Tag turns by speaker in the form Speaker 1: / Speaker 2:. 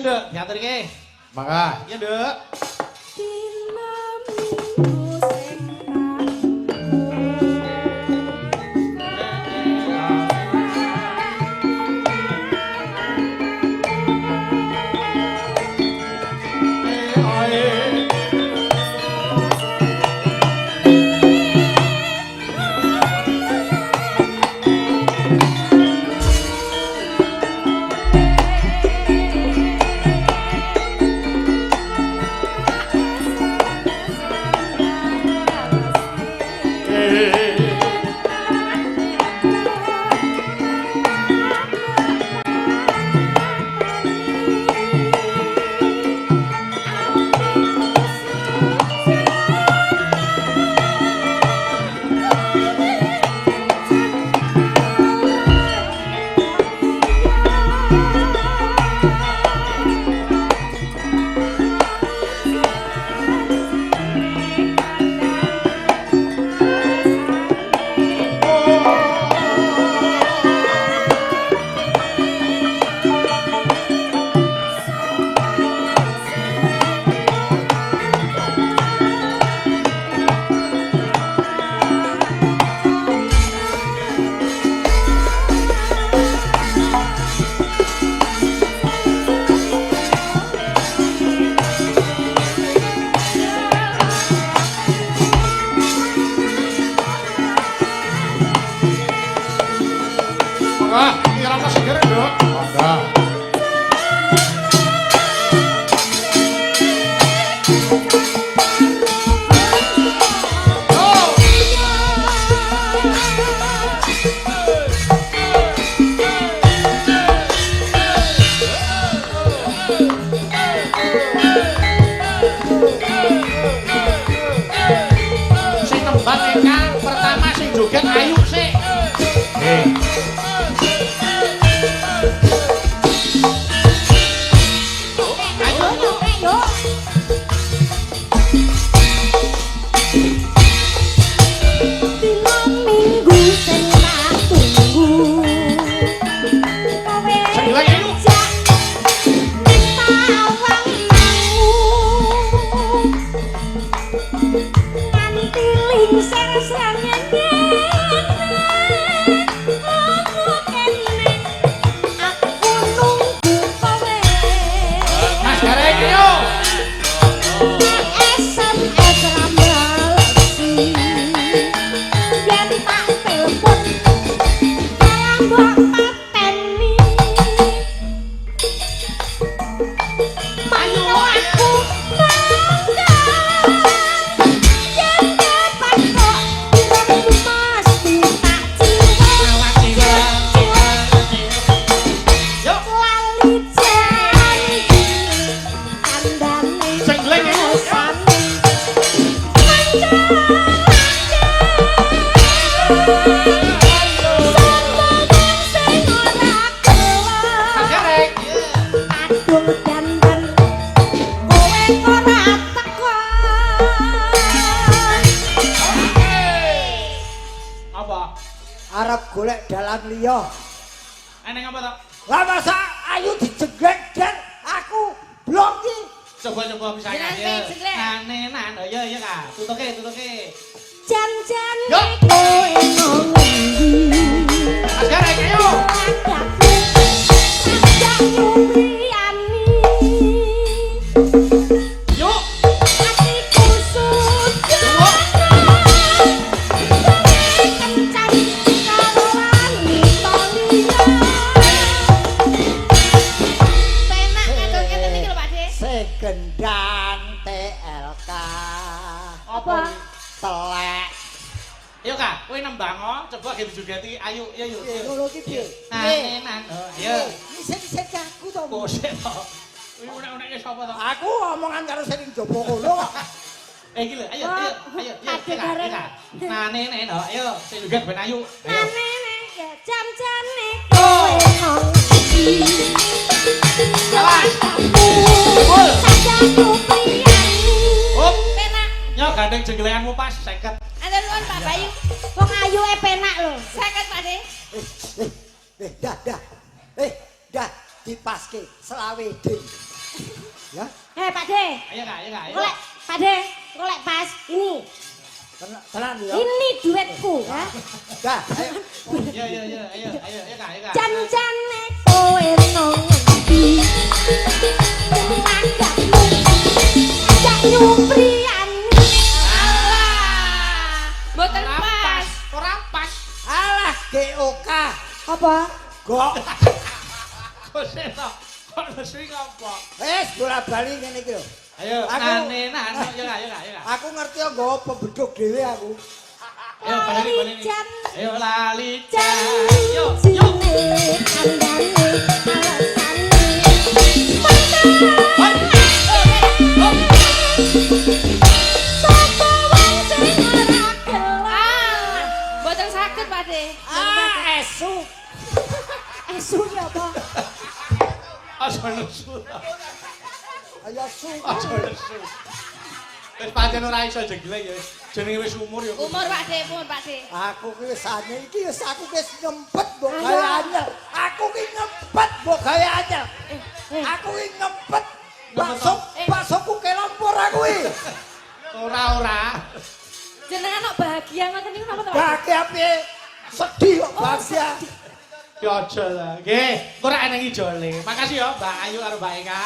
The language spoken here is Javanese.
Speaker 1: Nduk, diatur iki.
Speaker 2: Mangga.
Speaker 1: Iya, Nduk.
Speaker 3: Dina minggu sing
Speaker 4: arep golek dalan liya.
Speaker 1: Eneng apa to?
Speaker 4: Lah masa ayu dijeglek dan aku blok iki.
Speaker 1: Coba bisa ya. Nanenan. Oh iya Kak. Tutuke.
Speaker 3: jan-jan
Speaker 1: Yo.
Speaker 3: kowe nang ngendi.
Speaker 1: Mas Garek ayo.
Speaker 3: Ajak nyuwiyani.
Speaker 1: Yuk.
Speaker 3: Atiku sudah. Kencan karo wanita liya. Penak ngedon ngeten iki lho Pak De.
Speaker 4: Segendang TLK.
Speaker 3: Apa?
Speaker 4: Telek.
Speaker 1: Ayo Kak, kowe nembang coba ge dijugeti. Ayo, yuk.
Speaker 4: Ngono iki piye?
Speaker 1: Nanenan. Ayo.
Speaker 4: Isin aku to.
Speaker 1: Kosek to. Kuwi unek-uneke sapa to?
Speaker 4: Aku omongan karo sing njaba kono kok.
Speaker 1: Iki lho, ayo. Kak. Nanenan, ayo. Sing joget ben ayu. Ayo.
Speaker 3: Nanenan ya jam-jane kowe nang ngendi.
Speaker 1: Awas.
Speaker 3: Sajaku priyani.
Speaker 1: Up.
Speaker 3: Penak.
Speaker 1: Yo gandeng jengleanmu pas 50.
Speaker 3: Atur nuwun Pak Bayu. Wong ayu penak lho. 50 Pak De.
Speaker 4: Dah. Dah dipaske selawe ding. Ya,
Speaker 3: Pak De.
Speaker 1: Ayo Kak, ayo Kak. Ayo.
Speaker 3: Golek, Pak De. Golek pas. Ini.
Speaker 4: tenang ya.
Speaker 3: Ini duetku, ya.
Speaker 4: Dah, ayo.
Speaker 1: Ayo Kak, ayo Kak.
Speaker 3: Jan-jane kowe nang ngendi? Tanggapmu. Ajak nyuprian.
Speaker 2: Mboten pas.
Speaker 1: Ora pas.
Speaker 4: Alah, GOK.
Speaker 3: Apa?
Speaker 4: Gok.
Speaker 1: Kok seno? Kok mesti ngopo?
Speaker 4: Wes bola-bali ngene iki lho.
Speaker 1: Ayo,
Speaker 4: Aku-
Speaker 1: nane, ayo Kak, ayo Kak, ayo Kak.
Speaker 4: Aku ngerti kok nggawa pembedhuk dhewe aku.
Speaker 1: Ayo baleni, baleni.
Speaker 3: Jan.
Speaker 1: Ayo lali
Speaker 3: Jan.
Speaker 1: Yo,
Speaker 3: Sine
Speaker 1: yo.
Speaker 3: andane alasane.
Speaker 1: Hai. Oh.
Speaker 3: Sapa wong sing ora gelem?
Speaker 2: Mboten saged Pak De.
Speaker 4: Esu.
Speaker 3: Esu ya apa?
Speaker 1: Aja nesu.
Speaker 4: Ayo su.
Speaker 1: Aja nesu. Wis pancen ora iso jeglek ya. Jenenge wis umur ya.
Speaker 2: Umur Pak De, umur Pak De.
Speaker 4: Aku ki wis ane iki wis aku wis ngempet mbok gawe anyar. Aku ki ngempet mbok gawe anyar. Aku ki ngempet. Baksoku kelompor aku iki.
Speaker 1: Ora.
Speaker 3: Jenengan kok bahagia ngoten niku napa to? Pak?
Speaker 4: Bahagia piye? Sedih kok bahagia.
Speaker 1: Ya aja lah. Nggih, ora eneng ijole. Makasih ya Mbak Ayu karo Mbak Eka.